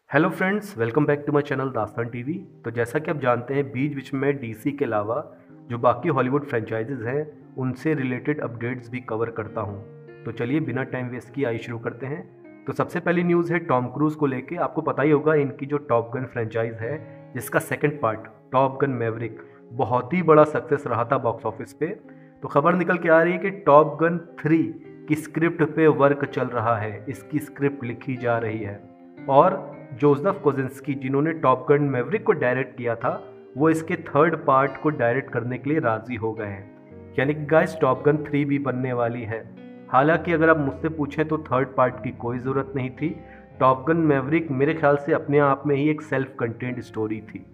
Hello friends, welcome back to my channel Dastaan TV. तो जैसा कि आप जानते हैं, बीच बीच में डीसी के अलावा जो बाकी हॉलीवुड फ्रेंचाइजेज हैं उनसे रिलेटेड अपडेट्स भी कवर करता हूं। तो चलिए बिना टाइम वेस्ट किए आइए शुरू करते हैं। तो सबसे पहली न्यूज़ है टॉम क्रूज़ को लेके। आपको पता ही होगा इनकी जो टॉप गन फ्रेंचाइज है, जिसका second part top gun Maverick बहुत ही बड़ा सक्सेस रहा था बॉक्स ऑफिस पे। तो खबर निकल के आ रही है कि टॉप गन 3 की स्क्रिप्ट पे वर्क चल रहा है, इसकी स्क्रिप्ट लिखी जा रही है और जोसेफ कोजिंस्की जिन्होंने टॉप गन मैवरिक को डायरेक्ट किया था, वो इसके थर्ड पार्ट को डायरेक्ट करने के लिए राजी हो गए हैं। यानी कि गाइस टॉप गन 3 भी बनने वाली है। हालांकि अगर आप मुझसे पूछें तो थर्ड पार्ट की कोई ज़रूरत नहीं थी। टॉप गन मैवरिक मेरे ख्याल से अपने आप में ही एक सेल्फ कंटेंट स्टोरी थी।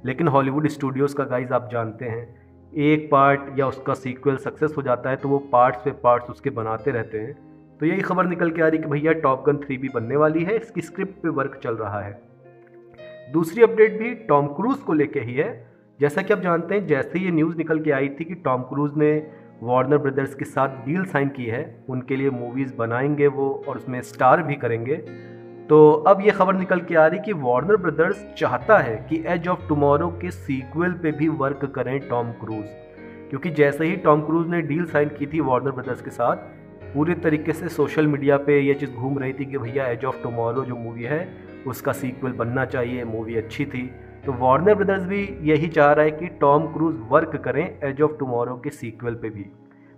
लेकिन हॉलीवुड स्टूडियोज़ का गाइस आप जानते हैं, एक पार्ट या उसका सीक्वल सक्सेस हो जाता है तो वो पार्ट्स पे पार्ट्स उसके बनाते रहते हैं। तो यही खबर निकल के आ रही कि भैया टॉप गन 3 भी बनने वाली है, इसकी स्क्रिप्ट पे वर्क चल रहा है। दूसरी अपडेट भी टॉम क्रूज को लेके ही है। जैसा कि आप जानते हैं, जैसे ये न्यूज़ निकल के आई थी कि टॉम क्रूज ने वार्नर ब्रदर्स के साथ डील साइन की है, उनके लिए मूवीज़ बनाएंगे वो और उसमें स्टार भी करेंगे। तो अब ये खबर निकल के आ रही कि वार्नर ब्रदर्स चाहता है कि एज ऑफ टुमारो के सीक्वल पे भी वर्क करें टॉम क्रूज, क्योंकि जैसे ही टॉम क्रूज ने डील साइन की थी वार्नर ब्रदर्स के साथ, पूरे तरीके से सोशल मीडिया पे ये चीज़ घूम रही थी कि भैया एज ऑफ टुमारो जो मूवी है उसका सीक्वल बनना चाहिए, मूवी अच्छी थी। तो वार्नर ब्रदर्स भी यही चाह रहा है कि टॉम क्रूज वर्क करें एज ऑफ टुमारो के सीक्वल पे भी।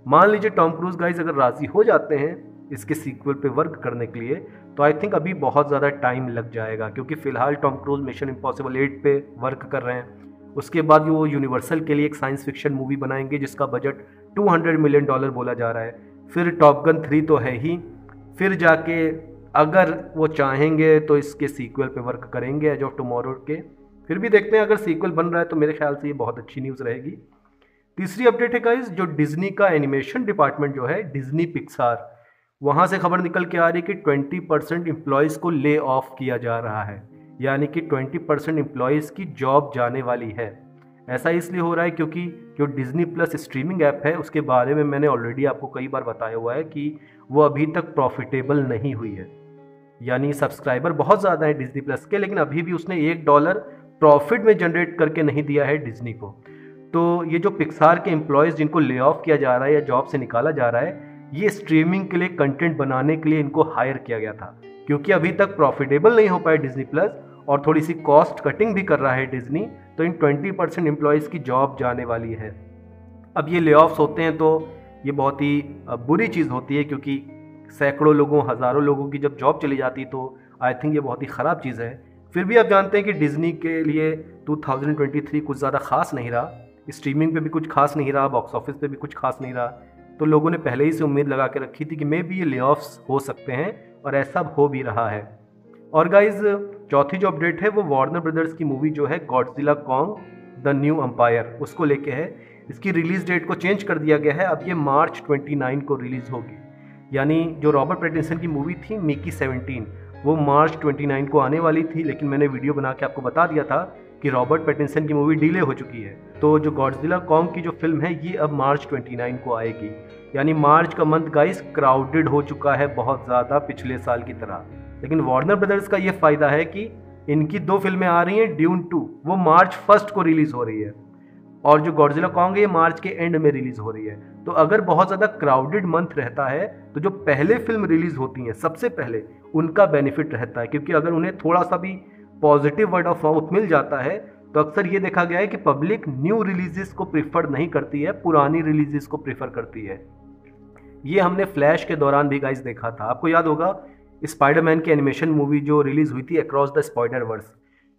मान लीजिए टॉम क्रूज गाइज अगर राज़ी हो जाते हैं इसके सीक्वल पे वर्क करने के लिए, तो आई थिंक अभी बहुत ज़्यादा टाइम लग जाएगा, क्योंकि फ़िलहाल टॉम क्रूज मिशन इम्पॉसिबल 8 पे वर्क कर रहे हैं। उसके बाद वो यूनिवर्सल के लिए एक साइंस फिक्शन मूवी बनाएंगे जिसका बजट $200 मिलियन बोला जा रहा है। फिर टॉप गन 3 तो है ही, फिर जाके अगर वो चाहेंगे तो इसके सीक्वल पे वर्क करेंगे एज ऑफ टुमारो के। फिर भी देखते हैं, अगर सीक्वल बन रहा है तो मेरे ख्याल से ये बहुत अच्छी न्यूज़ रहेगी। तीसरी अपडेट है गाइस, जो डिज्नी का एनिमेशन डिपार्टमेंट जो है डिज्नी पिक्सार, वहाँ से खबर निकल के आ रही है कि 20% एम्प्लॉयज़ को ले ऑफ किया जा रहा है। यानी कि 20% एम्प्लॉयज़ की जॉब जाने वाली है। ऐसा इसलिए हो रहा है क्योंकि जो डिज्नी प्लस स्ट्रीमिंग ऐप है उसके बारे में मैंने ऑलरेडी आपको कई बार बताया हुआ है कि वो अभी तक प्रॉफिटेबल नहीं हुई है। यानी सब्सक्राइबर बहुत ज़्यादा है डिज्नी प्लस के, लेकिन अभी भी उसने $1 प्रॉफिट में जनरेट करके नहीं दिया है डिज्नी को। तो ये जो पिक्सार के एम्प्लॉयज़ जिनको ले ऑफ किया जा रहा है या जॉब से निकाला जा रहा है, ये स्ट्रीमिंग के लिए कंटेंट बनाने के लिए इनको हायर किया गया था। क्योंकि अभी तक प्रॉफिटेबल नहीं हो पाया डिज्नी प्लस और थोड़ी सी कॉस्ट कटिंग भी कर रहा है डिज्नी, तो इन 20% एम्प्लॉयज़ की जॉब जाने वाली है। अब ये ले ऑफ्स होते हैं तो ये बहुत ही बुरी चीज़ होती है, क्योंकि सैकड़ों लोगों हज़ारों लोगों की जब जॉब चली जाती तो आई थिंक ये बहुत ही ख़राब चीज़ है। फिर भी आप जानते हैं कि डिज्नी के लिए 2023 कुछ ज़्यादा खास नहीं रहा, स्ट्रीमिंग पे भी कुछ खास नहीं रहा, बॉक्स ऑफिस पे भी कुछ खास नहीं रहा। तो लोगों ने पहले ही से उम्मीद लगा के रखी थी कि मे भी ये ले ऑफ्स हो सकते हैं, और ऐसा हो भी रहा है। और गाइज चौथी जो अपडेट है वो वार्नर ब्रदर्स की मूवी जो है Godzilla Kong the New Empire, उसको लेके है। इसकी रिलीज डेट को चेंज कर दिया गया है, अब ये मार्च 29 को रिलीज होगी। यानी जो रॉबर्ट पैटिंसन की मूवी थी मिकी 17, वो मार्च 29 को आने वाली थी, लेकिन मैंने वीडियो बना के आपको बता दिया था कि रॉबर्ट पैटिंसन की मूवी डिले हो चुकी है। तो जो गॉडजिला कॉन्ग की जो फिल्म है ये अब मार्च 29 को आएगी। यानी मार्च का मंथ गाइस क्राउडेड हो चुका है बहुत ज़्यादा पिछले साल की तरह। लेकिन वार्नर ब्रदर्स का ये फ़ायदा है कि इनकी 2 फिल्में आ रही हैं। ड्यून 2 वो मार्च 1 को रिलीज़ हो रही है, और जो गॉडजिला कॉन्ग है ये मार्च के एंड में रिलीज़ हो रही है। तो अगर बहुत ज़्यादा क्राउडेड मंथ रहता है तो जो पहले फिल्म रिलीज़ होती हैं सबसे पहले, उनका बेनिफिट रहता है, क्योंकि अगर उन्हें थोड़ा सा भी पॉजिटिव वर्ड ऑफ माउथ मिल जाता है तो अक्सर ये देखा गया है कि पब्लिक न्यू रिलीजेस को प्रिफर नहीं करती है, पुरानी रिलीजेस को प्रिफर करती है। ये हमने फ्लैश के दौरान भी गाइस देखा था। आपको याद होगा स्पाइडरमैन की एनिमेशन मूवी जो रिलीज़ हुई थी अक्रॉस द स्पाइडर वर्स,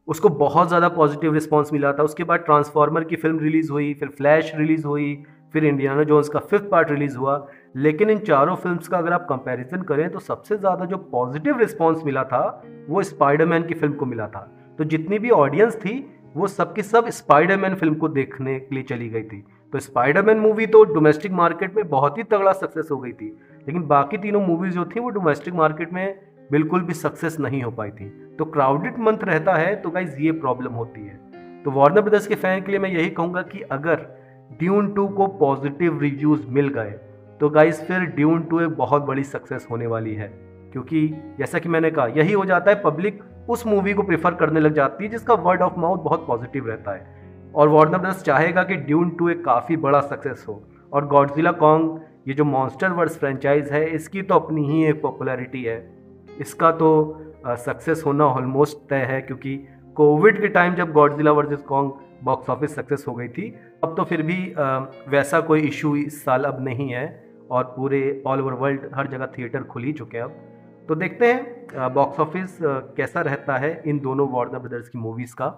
उसको बहुत ज़्यादा पॉजिटिव रिस्पांस मिला था। उसके बाद ट्रांसफॉर्मर की फिल्म रिलीज़ हुई, फिर फ्लैश रिलीज़ हुई, फिर इंडियाना जोन्स का 5th पार्ट रिलीज़ हुआ। लेकिन इन चारों फिल्म्स का अगर आप कंपैरिजन करें तो सबसे ज़्यादा जो पॉजिटिव रिस्पांस मिला था वो स्पाइडरमैन की फिल्म को मिला था। तो जितनी भी ऑडियंस थी वो सबकी सब स्पाइडरमैन फिल्म को देखने के लिए चली गई थी। तो स्पाइडरमैन मूवी तो डोमेस्टिक मार्केट में बहुत ही तगड़ा सक्सेस हो गई थी, लेकिन बाकी तीनों मूवीज जो थी वो डोमेस्टिक मार्केट में बिल्कुल भी सक्सेस नहीं हो पाई थी। तो क्राउडेड मंथ रहता है तो गाइज ये प्रॉब्लम होती है। तो वार्नर ब्रदर्स के फैन के लिए मैं यही कहूँगा कि अगर ड्यून 2 को पॉजिटिव रिव्यूज मिल गए तो गाइज फिर ड्यून 2 एक बहुत बड़ी सक्सेस होने वाली है, क्योंकि जैसा कि मैंने कहा यही हो जाता है, पब्लिक उस मूवी को प्रेफर करने लग जाती है जिसका वर्ड ऑफ माउथ बहुत पॉजिटिव रहता है। और वार्नर ब्रदर्स चाहेगा कि ड्यून 2 एक काफ़ी बड़ा सक्सेस हो। और गॉडजिला कॉन्ग, ये जो मॉन्स्टर वर्स फ्रेंचाइज है, इसकी तो अपनी ही एक पॉपुलैरिटी है। इसका तो सक्सेस होना ऑलमोस्ट तय है, क्योंकि कोविड के टाइम जब Godzilla versus Kong box office success हो गई थी, अब तो फिर भी वैसा कोई इशू इस साल अब नहीं है, और पूरे ऑल ओवर वर्ल्ड हर जगह थिएटर खुल ही चुके हैं अब। तो देखते हैं बॉक्स ऑफिस कैसा रहता है इन दोनों वार्नर ब्रदर्स की मूवीज़ का।